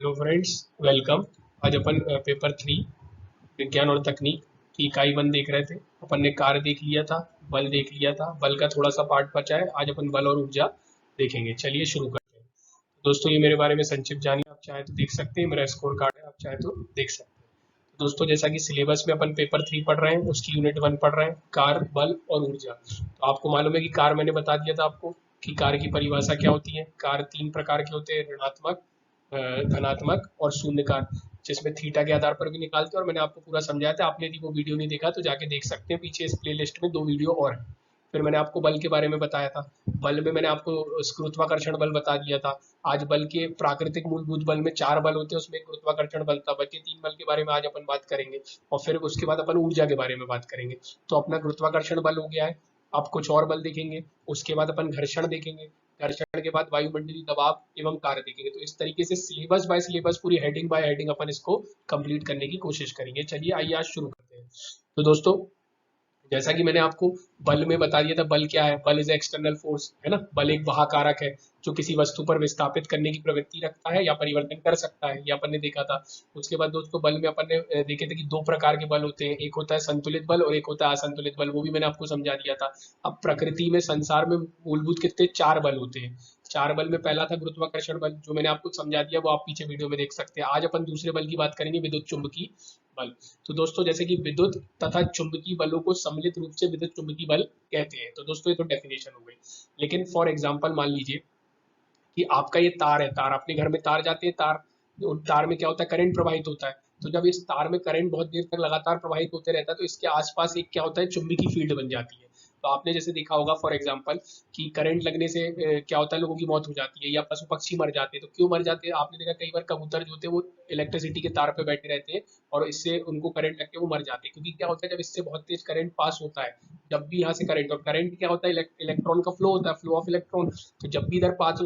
Hello friends, welcome. आज अपन paper 3 विज्ञान और तकनीक की इकाई 1 देख रहे थे। अपन ने कार्य देख लिया था, बल देख लिया था, बल का थोड़ा सा पार्ट बचा है। आज अपन बल और ऊर्जा देखेंगे। चलिए शुरू करते हैं। दोस्तों, ये मेरे बारे में संक्षिप्त जानिए। आप चाहे तो देख सकते हैं, मेरा स्कोर कार्ड है, आप चाहे तो देख सकते हैं। तो दोस्तों, जैसा कि सिलेबस में अपन पेपर 3 पढ़ रहे हैं, उसकी यूनिट 1 पढ़ रहे हैं, कार्य, बल और ऊर्जा। तो आपको मालूम है कि कार्य मैंने बता दिया था आपको कि कार्य की परिभाषा क्या होती है। कार्य 3 प्रकार के होते हैं: ऋणात्मक, धनात्मक और शून्यकार, जिसमें थीटा के आधार पर भी निकालते हैं। और मैंने आपको पूरा समझाया था। आपने यदि वो वीडियो नहीं देखा तो जाके देख सकते हैं, पीछे इस प्लेलिस्ट में 2 वीडियो और है। फिर मैंने आपको बल के बारे में बताया था। बल में मैंने आपको गुरुत्वाकर्षण बल बता दिया था। आज बल के प्राकृतिक मूलभूत बल में 4 बल होते हैं, उसमें एक गुरुत्वाकर्षण बल था। बचे 3 बल के बारे में आज अपन बात करेंगे। और फिर उसके बाद अपन ऊर्जा के बारे में बात करेंगे। तो अपना गुरुत्वाकर्षण बल हो गया है। अब कुछ और बल देखेंगे। उसके बाद अपन घर्षण देखेंगे। घर्षण के बाद वायुमंडलीय दबाव एवं कार्य देखेंगे। तो इस तरीके से सिलेबस बाय सिलेबस, पूरी हेडिंग बाय हेडिंग अपन इसको कंप्लीट करने की कोशिश करेंगे। चलिए आइए आज शुरू करते हैं। तो दोस्तों, जैसा कि मैंने आपको बल में बता दिया था, बल क्या है। बल इज एक्सटर्नल फोर्स, है ना। बल एक वहा कारक है जो किसी वस्तु पर विस्थापित करने की प्रवृत्ति रखता है या परिवर्तन कर सकता है, ये अपन ने देखा था। उसके बाद दोस्तों, बल में अपन ने देखे थे कि 2 प्रकार के बल होते हैं। एक होता है संतुलित बल और एक होता है असंतुलित बल, वो भी मैंने आपको समझा दिया था। अब प्रकृति में, संसार में मूलभूत कितने 4 बल होते हैं। 4 बल में पहला था गुरुत्वाकर्षण बल, जो मैंने आपको समझा दिया, वो आप पीछे वीडियो में देख सकते हैं। आज अपन दूसरे बल की बात करेंगे, विद्युत चुंबकीय बल। तो दोस्तों, जैसे कि विद्युत तथा चुंबकीय बलों को सम्मिलित रूप से विद्युत चुंबकीय बल कहते हैं। तो दोस्तों, ये तो डेफिनेशन हो गई। लेकिन फॉर एग्जांपल मान लीजिए कि आपका ये तार है। तार, अपने घर में तार जाते हैं। तार, उन तार में क्या होता है, करंट प्रवाहित होता है। तो जब इस तार में करंट बहुत देर तक लगातार प्रवाहित होते रहता है, तो इसके आसपास एक क्या होता है, चुंबकीय फील्ड बन जाती है। तो आपने जैसे देखा होगा फॉर एग्जांपल कि करंट लगने से क्या होता है, लोगों की मौत हो जाती है या पशु पक्षी मर जाते हैं। तो क्यों मर जाते हैं, आपने देखा कई बार कबूतर जो होते हैं वो इलेक्ट्रिसिटी के तार पे बैठे रहते हैं और इससे उनको करंट लग के वो मर जाते हैं। क्योंकि क्या होता है, जब इससे बहुत तेज करंट पास होता है, जब भी यहाँ से करंट, और करंट क्या होता है, इलेक्ट्रॉन का फ्लो होता है, फ्लो ऑफ इलेक्ट्रॉन। तो जब भी इधर पास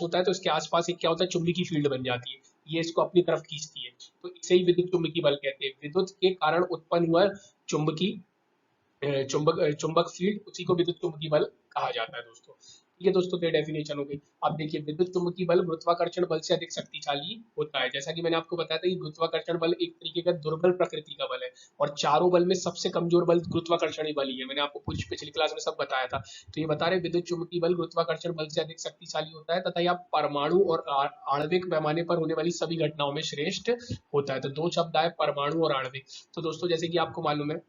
होता है तो इसके आसपास एक क्या होता है, चुंबकीय फील्ड बन जाती है। ये इसको अपनी तरफ खींचती है। तो इसे ही विद्युत चुंबकीय बल कहते हैं। विद्युत के कारण उत्पन्न हुआ चुंबकीय चुंबक फील्ड, उसी को विद्युत चुंबकीय बल कहा जाता है दोस्तों। ठीक है दोस्तों, तो डेफिनेशन हो गई। अब देखिए, विद्युत चुंबकीय बल गुरुत्वाकर्षण बल से अधिक शक्तिशाली होता है। जैसा कि मैंने आपको बताया था कि गुरुत्वाकर्षण बल एक तरीके का दुर्बल प्रकृति का बल है। और चारों बल में सबसे कमजोर बल गुरुत्वाकर्षण बल ही है। मैंने आपको कुछ पिछली क्लास में सब बताया था। तो ये बता रहे, विद्युत चुंबकीय बल गुरुत्वाकर्षण बल से अधिक शक्तिशाली होता है तथा यह परमाणु और आणविक पैमाने पर होने वाली सभी घटनाओं में श्रेष्ठ होता है। तो 2 शब्द आए, परमाणु और आणविक। तो दोस्तों, जैसे कि आपको मालूम है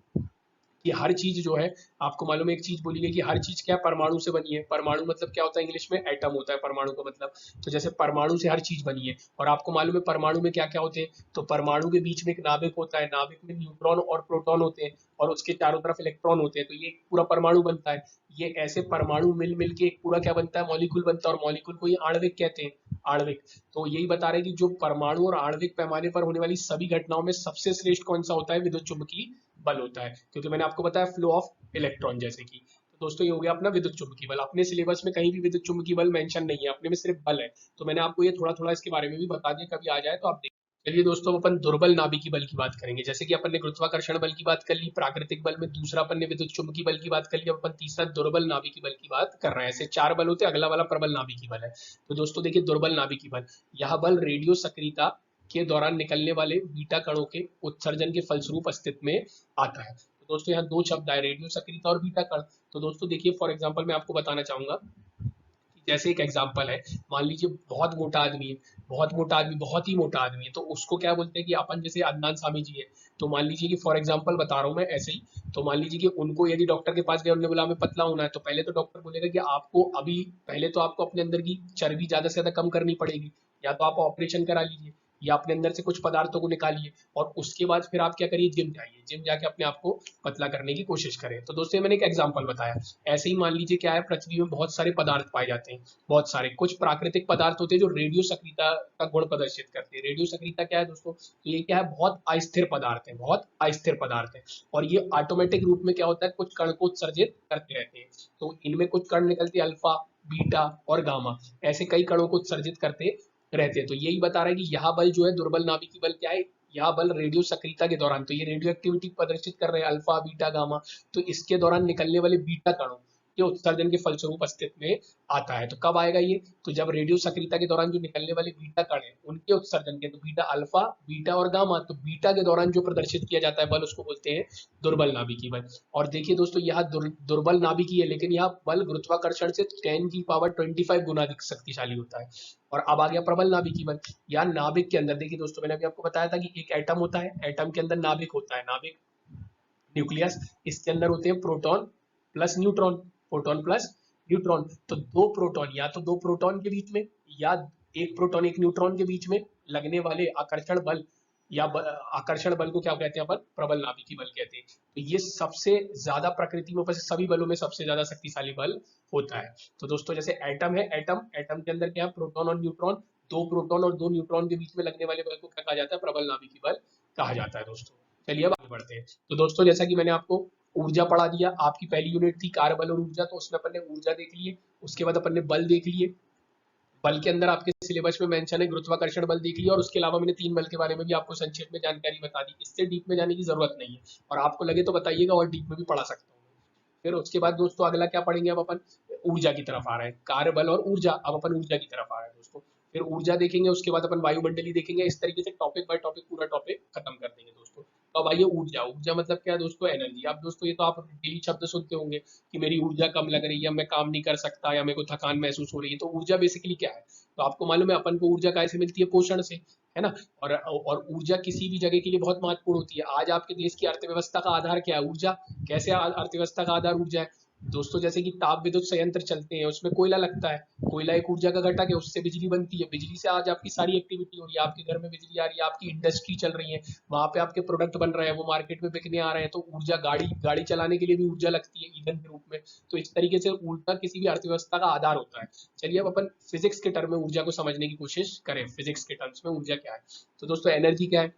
कि हर चीज जो है, आपको मालूम है एक चीज बोली गई कि हर चीज क्या है, परमाणु से बनी है। परमाणु मतलब क्या होता है, इंग्लिश में एटम होता है परमाणु का मतलब। तो जैसे परमाणु से हर चीज बनी है। और आपको मालूम है परमाणु में क्या क्या होते हैं। तो परमाणु के बीच में एक नाभिक होता है, नाभिक में न्यूट्रॉन और प्रोटॉन होते हैं और उसके चारों तरफ इलेक्ट्रॉन होते हैं। तो ये पूरा परमाणु बनता है। ये ऐसे परमाणु मिल मिल के एक पूरा क्या बनता है, मॉलिक्यूल बनता है। और मॉलिक्यूल को ये आणविक कहते हैं, आणविक। तो यही बता रहे हैं कि जो परमाणु और आणविक पैमाने पर होने वाली सभी घटनाओं में सबसे श्रेष्ठ कौन सा होता है, विद्युत चुंबकीय बल होता है। क्योंकि मैंने आपको बताया फ्लो ऑफ इलेक्ट्रॉन जैसे कि। तो दोस्तों, ये हो गया अपना विद्युत चुंबकीय बल। अपने सिलेबस में कहीं भी विद्युत चुंबकीय बल मेंशन नहीं है, अपने में सिर्फ बल है। तो मैंने आपको ये थोड़ा थोड़ा इसके बारे में भी बता दिया, कभी आ जाए तो आप देख। चलिए दोस्तों, अब अपन दुर्बल नाभिकीय बल की बात करेंगे। जैसे कि अपन ने गुरुत्वाकर्षण बल की बात कर ली, प्राकृतिक बल में दूसरा अपन ने विद्युत चुंबकीय बल की बात कर ली। अब अपन तीसरा दुर्बल नाभिकीय बल की बात कर रहे हैं। ऐसे 4 बल होते हैं, अगला वाला प्रबल नाभिकीय बल है। तो दोस्तों देखिए, दुर्बल नाभिकीय बल, यह बल रेडियो सक्रियता के दौरान निकलने वाले बीटा कणों के उत्सर्जन के फलस्वरूप अस्तित्व में आता है। तो दोस्तों, यहाँ 2 शब्द आए, रेडियो सक्रियता और बीटा कण। तो दोस्तों देखिए, फॉर एग्जांपल मैं आपको बताना चाहूंगा, जैसे एक एग्जांपल है, मान लीजिए बहुत मोटा आदमी है। बहुत मोटा आदमी, बहुत ही मोटा आदमी है, तो उसको क्या बोलते हैं कि अपन, जैसे अदनान सामी जी है। तो मान लीजिए कि फॉर एग्जांपल बता रहा हूँ मैं ऐसे ही। तो मान लीजिए कि उनको यदि डॉक्टर के पास गए, उन्होंने बोला हमें पतला होना है, तो पहले तो डॉक्टर बोलेगा कि आपको अभी, पहले तो आपको अपने अंदर की चर्बी ज्यादा से ज्यादा कम करनी पड़ेगी। या तो आप ऑपरेशन करा लीजिए या अपने अंदर से कुछ पदार्थों को निकालिए। और उसके बाद फिर आप क्या करिए, जिम जाइए, जिम जाके अपने आप को पतला करने की कोशिश करें। तो दोस्तों, मैंने एक एग्जांपल बताया। ऐसे ही मान लीजिए क्या है, पृथ्वी में बहुत सारे पदार्थ पाए जाते हैं। बहुत सारे कुछ प्राकृतिक पदार्थ होते हैं जो रेडियो सक्रियता का गुण प्रदर्शित करते हैं। रेडियो सक्रियता क्या है दोस्तों, तो ये क्या है, बहुत अस्थिर पदार्थ है, बहुत अस्थिर पदार्थ है। और ये ऑटोमेटिक रूप में क्या होता है, कुछ कण को उत्सर्जित करते रहते हैं। तो इनमें कुछ कण निकलते हैं, अल्फा, बीटा और गामा। ऐसे कई कणों को उत्सर्जित करते रहते हैं। तो यही बता रहा है कि यह बल जो है, दुर्बल नाभिकीय बल क्या है, यह बल रेडियो सक्रियता के दौरान, तो ये रेडियो एक्टिविटी प्रदर्शित कर रहे हैं, अल्फा बीटा गामा। तो इसके दौरान निकलने वाले बीटा कणों, के उत्सर्जन के फलस्वरूप अस्तित्व में आता है। तो कब आएगा ये? तो जब रेडियो सक्रियता के दौरान जो निकलने वाले बीटा कण है उनके उत्सर्जन के, तो बीटा अल्फा, बीटा और गामा, तो बीटा के दौरान जो प्रदर्शित किया जाता है बल उसको बोलते हैं दुर्बल नाभिकीय बल। और देखिए दोस्तों यहाँ दुर्बल नाभिकीय है, लेकिन यहाँ बल गुरुत्वाकर्षण से 10 की पावर 25 गुना अधिक शक्तिशाली होता है। और अब आ गया प्रबल नाभिकीय बल। या नाभिक के अंदर देखिए दोस्तों, मैंने अभी आपको बताया था कि एक एटम होता है, एटम के अंदर नाभिक होता है, नाभिक न्यूक्लियस, इसके अंदर होते हैं proton plus neutron, proton plus neutron. तो दो प्रोटॉन, या तो दो प्रोटॉन के बीच में या एक प्रोटॉन एक न्यूट्रॉन के बीच में लगने वाले आकर्षण बल या आकर्षण बल को क्या कहते हैं अपन? प्रबल नाभिकीय बल कहते हैं। तो ये सबसे ज्यादा प्रकृति में सभी बलों में सबसे ज्यादा शक्तिशाली बल होता है। तो दोस्तों जैसे एटम है, एटम के अंदर क्या है? प्रोटॉन और न्यूट्रॉन, दो प्रोटॉन और दो न्यूट्रॉन के बीच में लगने वाले बल को क्या कहा जाता है? प्रबल नाभिकीय बल कहा जाता है दोस्तों। चलिए अब आगे बढ़ते हैं। तो दोस्तों जैसा कि मैंने आपको ऊर्जा पढ़ा दिया, आपकी पहली यूनिट थी कार्य बल और ऊर्जा, तो उसमें अपन ने ऊर्जा देख लिए, उसके बाद अपन ने बल देख लिए। बल के अंदर आपके सिलेबस में मेंशन है गुरुत्वाकर्षण बल देख लिया, और उसके अलावा मैंने 3 बल के बारे में भी आपको संक्षेप में जानकारी बता दी। इससे डीप में जाने की जरूरत नहीं है, और आपको लगे तो बताइएगा और डीप में भी पढ़ा सकता हूँ। फिर उसके बाद दोस्तों अगला क्या पढ़ेंगे? अब अपन ऊर्जा की तरफ आ रहे हैं, कार्य बल और ऊर्जा, अब अपन ऊर्जा की तरफ आ रहे हैं दोस्तों। फिर ऊर्जा देखेंगे, उसके बाद अपन वायुमंडली देखेंगे, इस तरीके से टॉपिक बाय टॉपिक पूरा टॉपिक खत्म कर देंगे दोस्तों। तो अब आइए ऊर्जा। ऊर्जा मतलब क्या है दोस्तों? एनर्जी। अब दोस्तों ये तो आप डेली शब्द सुनते होंगे कि मेरी ऊर्जा कम लग रही है, मैं काम नहीं कर सकता, या मेरे को थकान महसूस हो रही है। तो ऊर्जा बेसिकली क्या है? तो आपको मालूम है अपन को ऊर्जा कैसे मिलती है? पोषण से, है ना। और ऊर्जा किसी भी जगह के लिए बहुत महत्वपूर्ण होती है। आज आपके देश की अर्थव्यवस्था का आधार क्या है? ऊर्जा। कैसे अर्थव्यवस्था का आधार ऊर्जा है दोस्तों? जैसे कि ताप विद्युत संयंत्र चलते हैं, उसमें कोयला लगता है, कोयला एक ऊर्जा का घटक है, उससे बिजली बनती है, बिजली से आज आपकी सारी एक्टिविटी हो रही है, आपके घर में बिजली आ रही है, आपकी इंडस्ट्री चल रही है, वहां पे आपके प्रोडक्ट बन रहे हैं, वो मार्केट में बिकने आ रहे हैं। तो ऊर्जा, गाड़ी चलाने के लिए भी ऊर्जा लगती है ईंधन के रूप में। तो इस तरीके से ऊर्जा किसी भी अर्थव्यवस्था का आधार होता है। चलिए अब अपन फिजिक्स के टर्म में ऊर्जा को समझने की कोशिश करें। फिजिक्स के टर्म्स में ऊर्जा क्या है? तो दोस्तों एनर्जी क्या है?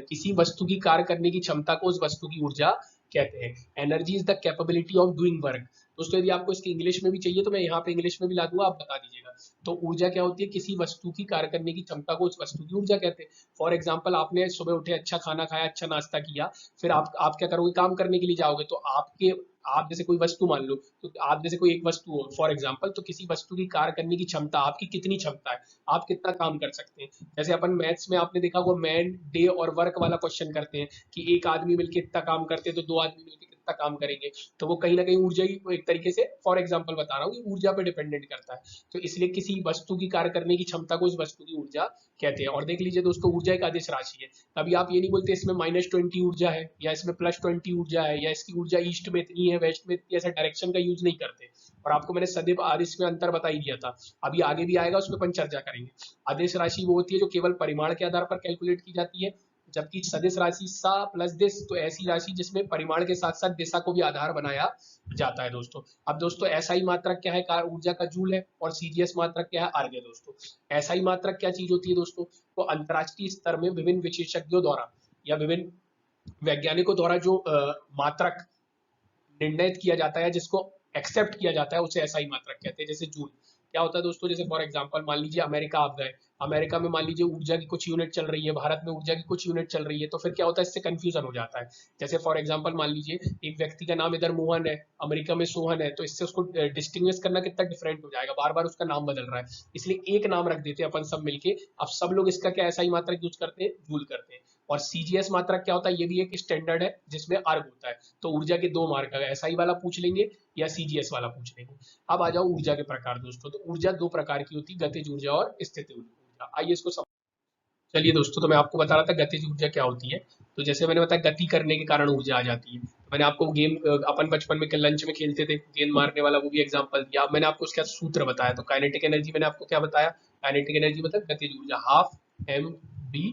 किसी वस्तु की कार्य करने की क्षमता को उस वस्तु की ऊर्जा कहते हैं। Energy is the capability of doing work. दोस्तों यदि आपको इसकी इंग्लिश में भी चाहिए तो मैं यहाँ पे इंग्लिश में भी ला दूंगा, आप बता दीजिएगा। तो ऊर्जा क्या होती है? किसी वस्तु की कार्य करने की क्षमता को उस वस्तु की ऊर्जा कहते हैं। फॉर एग्जाम्पल, आपने सुबह उठे, अच्छा खाना खाया, अच्छा नाश्ता किया, फिर आप क्या करोगे? काम करने के लिए जाओगे। तो आप जैसे कोई वस्तु मान लो, तो आप जैसे कोई एक वस्तु हो फॉर एग्जाम्पल, तो किसी वस्तु की कार्य करने की क्षमता, आपकी कितनी क्षमता है, आप कितना काम कर सकते हैं। जैसे अपन मैथ्स में आपने देखा वो मैन डे और वर्क वाला क्वेश्चन करते हैं कि एक आदमी मिलकर इतना काम करते हैं तो दो आदमी मिलकर कितना काम करेंगे। तो वो कहीं ना कहीं ऊर्जा ही, एक तरीके से फॉर एग्जाम्पल बता रहा हूँ, ऊर्जा पे डिपेंडेंट करता है। तो इसलिए किसी वस्तु की कार्य करने की क्षमता को उस वस्तु की ऊर्जा कहते हैं। और देख लीजिए दोस्तों, ऊर्जा एक आदेश राशि है। कभी आप ये नहीं बोलते इसमें -20 ऊर्जा है, या इसमें +20 ऊर्जा है, या इसकी ऊर्जा ईस्ट में इतनी है, वेस्ट में इतनी, ऐसा डायरेक्शन का यूज नहीं करते। और आपको मैंने सदैव आदेश में अंतर बता ही दिया था, अभी आगे भी आएगा, उसमें अपन चर्चा करेंगे। आदेश राशि वो होती है जो केवल परिमाण के आधार पर कैलकुलेट की जाती है, जबकि सदिश राशि सा प्लस दिश, तो ऐसी राशि जिसमें परिमाण के साथ साथ दिशा को भी आधार बनाया जाता है दोस्तों। अब दोस्तों एसआई मात्रक क्या है? ऊर्जा का जूल है। और सीजीएस मात्रक क्या है? अर्घ है दोस्तों। एसआई मात्रक क्या चीज होती है दोस्तों? तो अंतरराष्ट्रीय स्तर में विभिन्न विशेषज्ञों द्वारा या विभिन्न वैज्ञानिकों द्वारा जो मात्रक निर्णय किया जाता है, जिसको एक्सेप्ट किया जाता है, उसे एसआई मात्रक कहते हैं। जैसे जूल क्या होता है दोस्तों? जैसे फॉर एग्जांपल मान लीजिए अमेरिका आप गए, अमेरिका में मान लीजिए ऊर्जा की कुछ यूनिट चल रही है, भारत में ऊर्जा की कुछ यूनिट चल रही है, तो फिर क्या होता है? इससे कंफ्यूजन हो जाता है। जैसे फॉर एग्जांपल मान लीजिए एक व्यक्ति का नाम इधर मोहन है, अमेरिका में सोहन है, तो इससे उसको डिस्टिंग्विश करना कितना डिफरेंट हो जाएगा, बार बार उसका नाम बदल रहा है, इसलिए एक नाम रख देते हैं अपन सब मिलके। अब सब लोग इसका क्या एसआई मात्रक यूज करते हैं? जूल करते हैं। और सीजीएस मात्रक क्या होता है? ये भी एक स्टैंडर्ड है जिसमें अर्घ होता है। तो ऊर्जा के 2 मार्क, एसआई वाला पूछ लेंगे या सीजीएस वाला पूछ लेंगे। अब आ जाओ ऊर्जा के प्रकार दोस्तों। तो ऊर्जा 2 प्रकार की होती है, गतिज ऊर्जा और स्थितिज ऊर्जा। आइए इसको समझ। चलिए दोस्तों, तो मैं आपको बता रहा था गतिज ऊर्जा क्या होती है। तो जैसे मैंने बताया गति करने के कारण ऊर्जा आ जाती है। मैंने आपको गेम, अपन बचपन में लंच में खेलते थे गेंद मारने वाला, वो भी एग्जांपल दिया। अब मैंने आपको उसका सूत्र बताया। तो काइनेटिक एनर्जी मैंने आपको क्या बताया? काइनेटिक एनर्जी मतलब गतिज ऊर्जा हाफ mv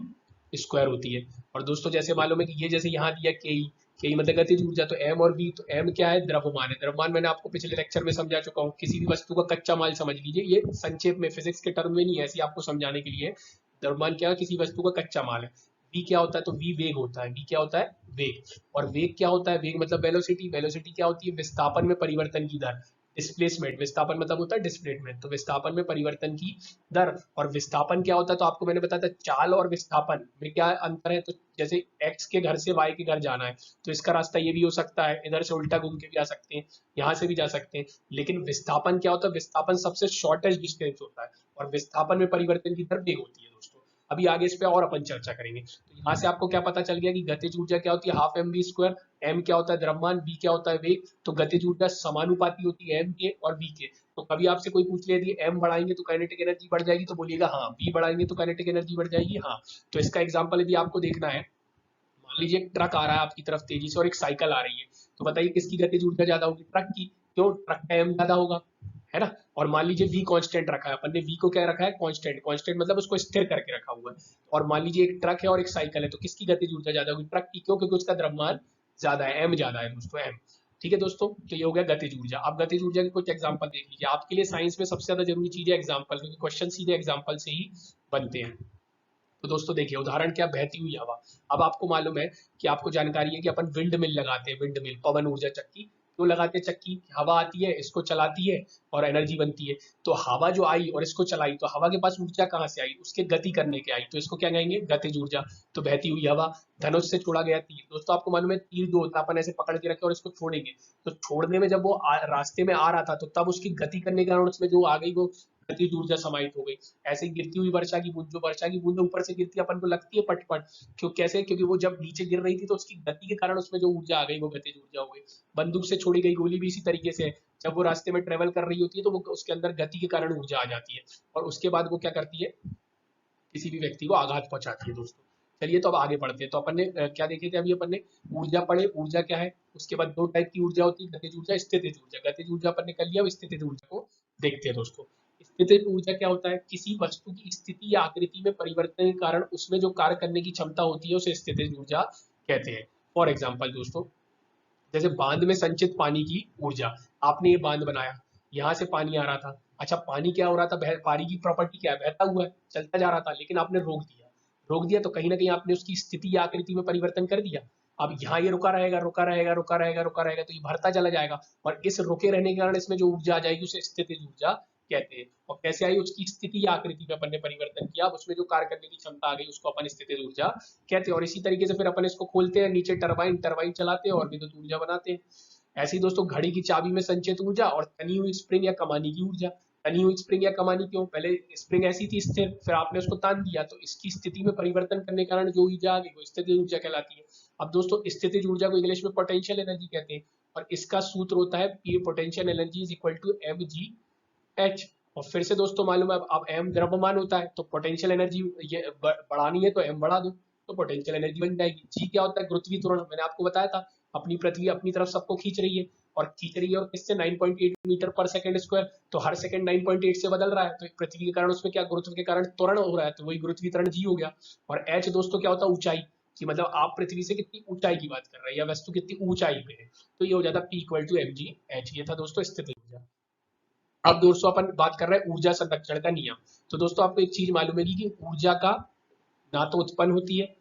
स्क्वायर होती है। और दोस्तों जैसे मालूम है कि ये जैसे यहाँ दिया के मतलब गतिज ऊर्जा, तो एम और वी, तो एम क्या है? द्रव्यमान है। द्रव्यमान मैंने आपको पिछले लेक्चर में समझा चुका हूँ। किसी भी वस्तु का कच्चा माल समझ लीजिए, ये संक्षेप में फिजिक्स के टर्म में नहीं है, ऐसे आपको समझाने के लिए। द्रव्यमान क्या है? किसी वस्तु का कच्चा माल है। वी क्या होता है? तो वी वेग होता है। वी क्या होता है? वेग। और वेग क्या होता है? वेग मतलब वेलोसिटी। वेलोसिटी क्या होती है? विस्थापन में परिवर्तन की दर। डिस्प्लेसमेंट, विस्थापन मतलब होता है डिस्प्लेसमेंट, तो विस्थापन में परिवर्तन की दर। और विस्थापन क्या होता है, तो आपको मैंने बताया था चाल और विस्थापन में क्या अंतर है। तो जैसे एक्स के घर से वाई के घर जाना है, तो इसका रास्ता ये भी हो सकता है, इधर से उल्टा घूम के भी आ सकते हैं, यहाँ से भी जा सकते हैं। लेकिन विस्थापन क्या होता है, विस्थापन सबसे शॉर्टेस्ट डिस्टेंस होता है, और विस्थापन में परिवर्तन की दर वेग होती है दोस्तों। अभी आगे इस पे और अपन चर्चा करेंगे। तो यहाँ से आपको क्या पता चल गया कि गतिज ऊर्जा क्या होती है, half m v square. M क्या होता है द्रव्यमान, वी क्या होता है वेग। तो गतिज ऊर्जा समानुपाती होती है एम के और वी के। तो कभी आपसे कोई पूछ ले यदि एम बढ़ाएंगे तो काइनेटिक एनर्जी बढ़ जाएगी, तो बोलिएगा हाँ, वी बढ़ाएंगे तो काइनेटिक एनर्जी बढ़ जाएगी, हाँ। तो इसका एग्जाम्पल यदि आपको देखना है, मान लीजिए एक ट्रक आ रहा है आपकी तरफ तेजी से और एक साइकिल आ रही है, तो बताइए किसकी गतिज ऊर्जा ज्यादा होगी, ट्रक की। क्यों, ट्रक का एम ज्यादा होगा, है ना। और मान लीजिए वी कांस्टेंट रखा है अपन ने, वी को क्या रखा है, कांस्टेंट। कांस्टेंट मतलब उसको स्थिर करके रखा हुआ है। और मान लीजिए एक ट्रक है और एक साइकिल है, तो किसकी गतिज ऊर्जा ज्यादा होगी, ट्रक की। क्यों, क्योंकि उसका द्रव्यमान ज्यादा है, एम ज्यादा है दोस्तों, एम। ठीक है दोस्तों, तो ये हो गया गतिज ऊर्जा। अब गतिज ऊर्जा के कुछ एग्जांपल देख लीजिए। आपके लिए साइंस में सबसे ज्यादा जरूरी चीज है एग्जांपल, क्योंकि क्वेश्चन सीधे एग्जांपल से ही बनते हैं। तो दोस्तों देखिए उदाहरण क्या, बहती हुई हवा। अब आपको मालूम है कि आपको जानकारी है कि अपन विंड मिल लगाते हैं, विंड मिल, पवन ऊर्जा चक्की। क्यों लगाते हैं चक्की, हवा आती है, इसको चलाती है और एनर्जी बनती है। तो हवा जो आई और इसको चलाई, तो हवा के पास ऊर्जा कहाँ से आई, उसके गति करने के आई, तो इसको क्या कहेंगे, गतिज ऊर्जा। तो बहती हुई हवा। धनुष से छोड़ा गया तीर, दोस्तों आपको मालूम है तीर जो होता है अपन ऐसे पकड़ के रखे और इसको छोड़ेंगे, तो छोड़ने में जब वो रास्ते में आ रहा था, तो तब उसकी गति करने के कारण उसमें जो आ गई वो गतिज ऊर्जा समाहित हो गई। ऐसे ही गिरती हुई वर्षा की बूंद, जो वर्षा की बूंद ऊपर से गिरती है अपन को लगती है पट पट, क्यों कैसे, क्योंकि वो जब नीचे गिर रही थी तो उसकी गति के कारण उसमें जो ऊर्जा आ गई वो गतिज ऊर्जा हो गई। बंदूक से छोड़ी गई गोली भी इसी तरीके से है, जब वो रास्ते में ट्रेवल कर रही होती है तो वो उसके अंदर गति के कारण ऊर्जा आ जाती है, और उसके बाद वो क्या करती है, किसी भी व्यक्ति को आघात पहुंचाती है दोस्तों। चलिए तो अब आगे बढ़ते हैं। तो अपन ने क्या देखे थे अभी, अपन ने ऊर्जा पढ़े, ऊर्जा क्या है। उसके बाद दो टाइप की ऊर्जा होती है, गतिज ऊर्जा, स्थितिज ऊर्जा। गतिज ऊर्जा अपन ने कर लिया, अब स्थितिज ऊर्जा को देखते हैं दोस्तों। स्थितिज ऊर्जा क्या होता है, किसी वस्तु की स्थिति या आकृति में परिवर्तन के कारण उसमें जो कार्य करने की क्षमता होती है उसे स्थितिज ऊर्जा कहते हैं। फॉर एग्जाम्पल दोस्तों, जैसे बांध में संचित पानी की ऊर्जा। आपने ये बांध बनाया, यहाँ से पानी आ रहा था, अच्छा पानी क्या हो रहा था, पानी की प्रॉपर्टी क्या है, बहता हुआ है, चलता जा रहा था, लेकिन आपने रोक दिया। रोक दिया तो कहीं ना कहीं आपने उसकी स्थिति या आकृति में परिवर्तन कर दिया। अब यहाँ ये रुका रहेगा, रुका रहेगा, रुका रहेगा, रुका रहेगा, तो ये भरता चला जाएगा, और इस रुके रहने के कारण इसमें जो ऊर्जा आ जाएगी उसे स्थितिज ऊर्जा कहते हैं। और कैसे आई, उसकी स्थिति या आकृति में अपन ने परिवर्तन किया, अब उसमें जो कार्य करने की क्षमता आ गई उसको अपन स्थितिज ऊर्जा कहते हैं। और इसी तरीके से फिर अपन इसको खोलते हैं, नीचे टरबाइन, टरबाइन चलाते हैं और विद्युत ऊर्जा बनाते हैं। ऐसे ही दोस्तों घड़ी की चाबी में संचित ऊर्जा और तनी हुई स्प्रिंग या कमानी की ऊर्जा। तनी हुई स्प्रिंग या कमानी क्यों, पहले स्प्रिंग ऐसी थी स्थिर, फिर आपने उसको तान दिया, तो इसकी स्थिति में परिवर्तन करने के कारण जो ऊर्जा आ गई वो स्थितिज ऊर्जा कहलाती है। अब दोस्तों स्थितिज ऊर्जा को इंग्लिश में पोटेंशियल एनर्जी कहते हैं, और इसका सूत्र होता है P potential energy is equal to m g h. और फिर से दोस्तों मालूम है, अब एम द्रव्यमान होता है, तो पोटेंशियल एनर्जी ये बढ़ानी है तो एम बढ़ा दो, तो पोटेंशियल एनर्जी बन जाएगी। जी क्या होता है, गुरुत्वीय त्वरण, मैंने आपको बताया था, अपनी पृथ्वी अपनी तरफ सबको खींच रही है, और खींच रही है और किससे, 9.8 मीटर पर सेकंड स्क्वायर, तो हर सेकंड 9.8 से बदल रहा है, तो पृथ्वी के कारण उसमें क्या, गुरुत्व के कारण त्वरण हो रहा है, तो वही गुरुत्वीय त्वरण जी हो गया। और एच दोस्तों क्या होता है, ऊंचाई, कि मतलब आप पृथ्वी से कितनी ऊंचाई की बात कर रहे हैं या वस्तु कितनी ऊंचाई पे है, तो ये हो जाता P equal to m g h. ये था दोस्तों स्थितिज ऊर्जा। अब दोस्तों अपन बात कर रहे हैं ऊर्जा संरक्षण का नियम। तो दोस्तों आपको एक चीज मालूम है कि ऊर्जा का ना तो उत्पन्न होती है,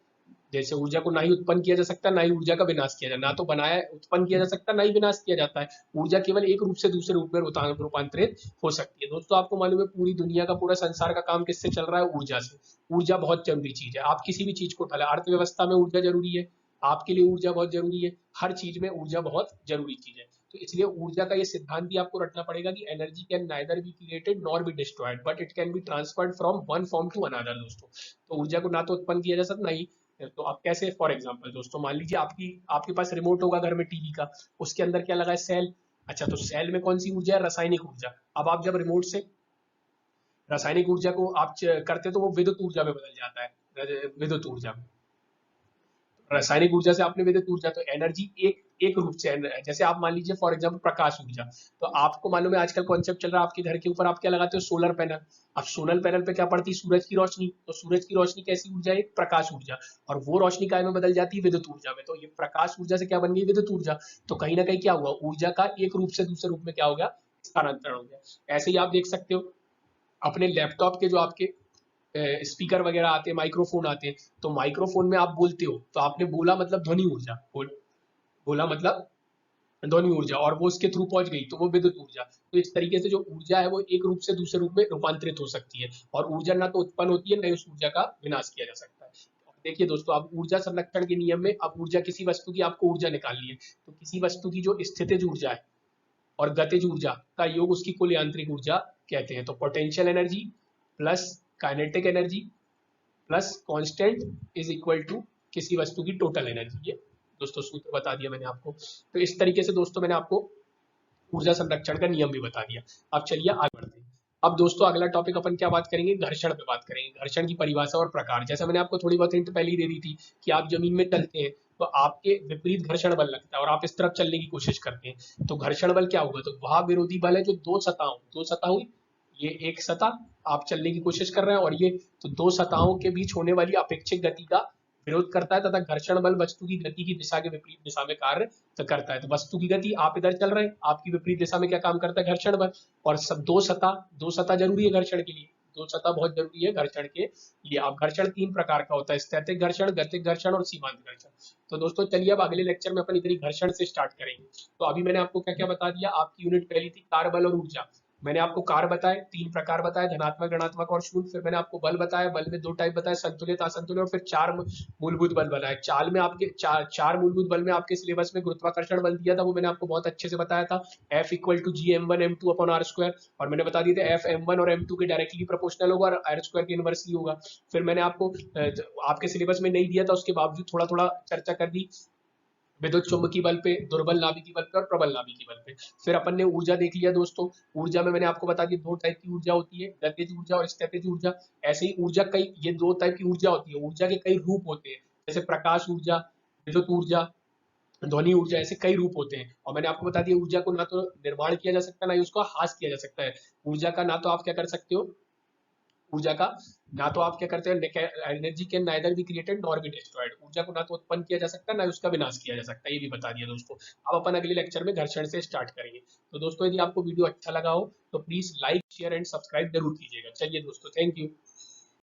जैसे ऊर्जा को ना ही उत्पन्न किया जा सकता, ना ही ऊर्जा का विनाश किया जाए, ना तो बनाया उत्पन्न किया जा सकता, ना ही विनाश किया जाता है। ऊर्जा केवल एक रूप से दूसरे रूप में रूपांतरित हो सकती है। दोस्तों आपको मालूम है पूरी दुनिया का, पूरा संसार का काम किससे चल रहा है, ऊर्जा से। ऊर्जा बहुत जरूरी चीज है, आप किसी भी चीज को उठा लें, अर्थव्यवस्था में ऊर्जा जरूरी है, आपके लिए ऊर्जा बहुत जरूरी है, हर चीज में ऊर्जा बहुत जरूरी चीज है। तो इसलिए ऊर्जा का ये सिद्धांत भी आपको रटना पड़ेगा कि energy can neither be created nor be destroyed but it can be transferred from one form to another दोस्तों। तो ऊर्जा को ना तो उत्पन्न किया जा सकता, ना ही, तो आप कैसे, फॉर एग्जांपल दोस्तों मान लीजिए आपकी आपके पास रिमोट होगा घर में टीवी का, उसके अंदर क्या लगा है, सेल। अच्छा तो सेल में कौन सी ऊर्जा है, रासायनिक ऊर्जा। अब आप जब रिमोट से रासायनिक ऊर्जा को आप करते तो वो विद्युत ऊर्जा में बदल जाता है, विद्युत ऊर्जा में। रासायनिक ऊर्जा से आपने विद्युत ऊर्जा, तो एनर्जी एक एक रूप से, जैसे आप मान लीजिए फॉर एग्जांपल प्रकाश ऊर्जा। तो आपको मालूम है आजकल कॉन्सेप्ट चल रहा है, आपके घर के ऊपर आप क्या लगाते हो, सोलर पैनल। अब सोलर पैनल पे क्या पड़ती है, सूरज की रोशनी, तो सूरज की रोशनी कैसी ऊर्जा है, एक प्रकाश ऊर्जा, और वो रोशनी काय में बदल जाती है, विद्युत ऊर्जा में। तो ये प्रकाश ऊर्जा से क्या बन गई, विद्युत ऊर्जा। तो कहीं ना कहीं क्या हुआ, ऊर्जा का एक रूप से दूसरे रूप में क्या हो गया, स्थानांतरण हो गया। ऐसे ही आप देख सकते हो अपने लैपटॉप के जो आपके स्पीकर वगैरह आते हैं, माइक्रोफोन आते हैं, तो माइक्रोफोन में आप बोलते हो, तो आपने बोला मतलब ध्वनि ऊर्जा, बोला मतलब ध्वनि ऊर्जा, और वो उसके थ्रू पहुंच गई तो वो विद्युत ऊर्जा। तो इस तरीके से जो ऊर्जा है वो एक रूप से दूसरे रूप में रूपांतरित हो सकती है, और ऊर्जा ना तो उत्पन्न होती है, न ही उस ऊर्जा का विनाश किया जा सकता है। देखिए दोस्तों, अब ऊर्जा संरक्षण के नियम में, अब ऊर्जा, किसी वस्तु की आपको ऊर्जा निकालनी है, तो किसी वस्तु की जो स्थितिज ऊर्जा है और गतिज ऊर्जा का योग उसकी कुल यांत्रिक ऊर्जा कहते हैं। तो potential energy plus kinetic energy plus constant is equal to किसी वस्तु की टोटल एनर्जी। ये दोस्तों सूत्र बता दिया मैंने आपको। तो इस तरीके से दोस्तों मैंने आपको ऊर्जा संरक्षण का नियम भी बता दिया। अब चलिए आगे बढ़ते हैं। अब दोस्तों अगला टॉपिक अपन क्या बात करेंगे, घर्षण पे बात करेंगे। घर्षण की परिभाषा और प्रकार, जैसा मैंने आपको थोड़ी बहुत हिंट पहले ही दे दी थी कि आप जमीन में चलते हैं तो आपके विपरीत घर्षण बल लगता है और आप इस तरफ चलने की कोशिश करते हैं, तो घर्षण बल क्या होगा, तो वह विरोधी बल है जो दो सतह हुई, ये एक सतह आप चलने की कोशिश कर रहे हैं और ये, तो दो सतहों के बीच होने वाली अपेक्षित गति का विरोध करता है, तथा घर्षण बल वस्तु की गति की दिशा के विपरीत दिशा में कार्य तो करता है। तो वस्तु की गति, आप इधर चल रहे हैं, आपकी विपरीत दिशा में क्या काम करता है, घर्षण बल। और सब दो सतह जरूरी है घर्षण के लिए, दो सतह बहुत जरूरी है घर्षण के लिए। अब घर्षण तीन प्रकार का होता है, स्थैतिक घर्षण, गतिक घर्षण और सीमांत घर्षण। तो दोस्तों चलिए अब अगले लेक्चर में अपन इधर ही घर्षण से स्टार्ट करेंगे। तो अभी मैंने आपको क्या क्या बता दिया, आपकी यूनिट पहली थी कार्य बल और ऊर्जा। मैंने आपको कार्य बताए, तीन प्रकार बताए, धनात्मक, ऋणात्मक और शून्य। फिर मैंने आपको बल बताया, बल में दो टाइप बताए, संतुलित, असंतुलित, और फिर चार मूलभूत बल बनाए। चार में आपके चार मूलभूत बल में आपके सिलेबस में गुरुत्वाकर्षण बल दिया था, वो मैंने आपको बहुत अच्छे से बताया था, F equal to G M1 M2 upon r square. और मैंने बता दिया था F M1 और M2 के डायरेक्टली प्रोपोर्शनल होगा और आर स्क्वायर के इनवर्सली होगा। फिर मैंने आपको आपके सिलेबस में नहीं दिया था, उसके बावजूद थोड़ा थोड़ा चर्चा कर दी विद्युत चुंबकीय बल पे, दुर्बल नाभिकीय बल पे और प्रबल नाभिकीय बल पे। फिर अपन ने ऊर्जा देख लिया दोस्तों। ऊर्जा में मैंने आपको बता दिया दो टाइप की ऊर्जा होती है, गतिज ऊर्जा और स्थितिज ऊर्जा। ऐसे ही ऊर्जा कई, ये दो टाइप की ऊर्जा होती है, ऊर्जा के कई रूप होते हैं, जैसे प्रकाश ऊर्जा, विद्युत ऊर्जा, ध्वनि ऊर्जा, ऐसे कई रूप होते हैं। और मैंने आपको बता दिया ऊर्जा को ना तो निर्माण किया जा सकता, ना ही उसको हास किया जा सकता है। ऊर्जा का ना तो आप क्या कर सकते हो, ऊर्जा का ना तो आप क्या करते हैं, energy can neither be created nor be destroyed. ऊर्जा को ना तो उत्पन्न किया जा सकता है, ना उसका विनाश किया जा सकता है, ये भी बता दिया दोस्तों। अब अपन अगले लेक्चर में घर्षण से स्टार्ट करेंगे। तो दोस्तों यदि आपको वीडियो अच्छा लगा हो तो please like, share and subscribe जरूर कीजिएगा। चलिए दोस्तों, थैंक यू।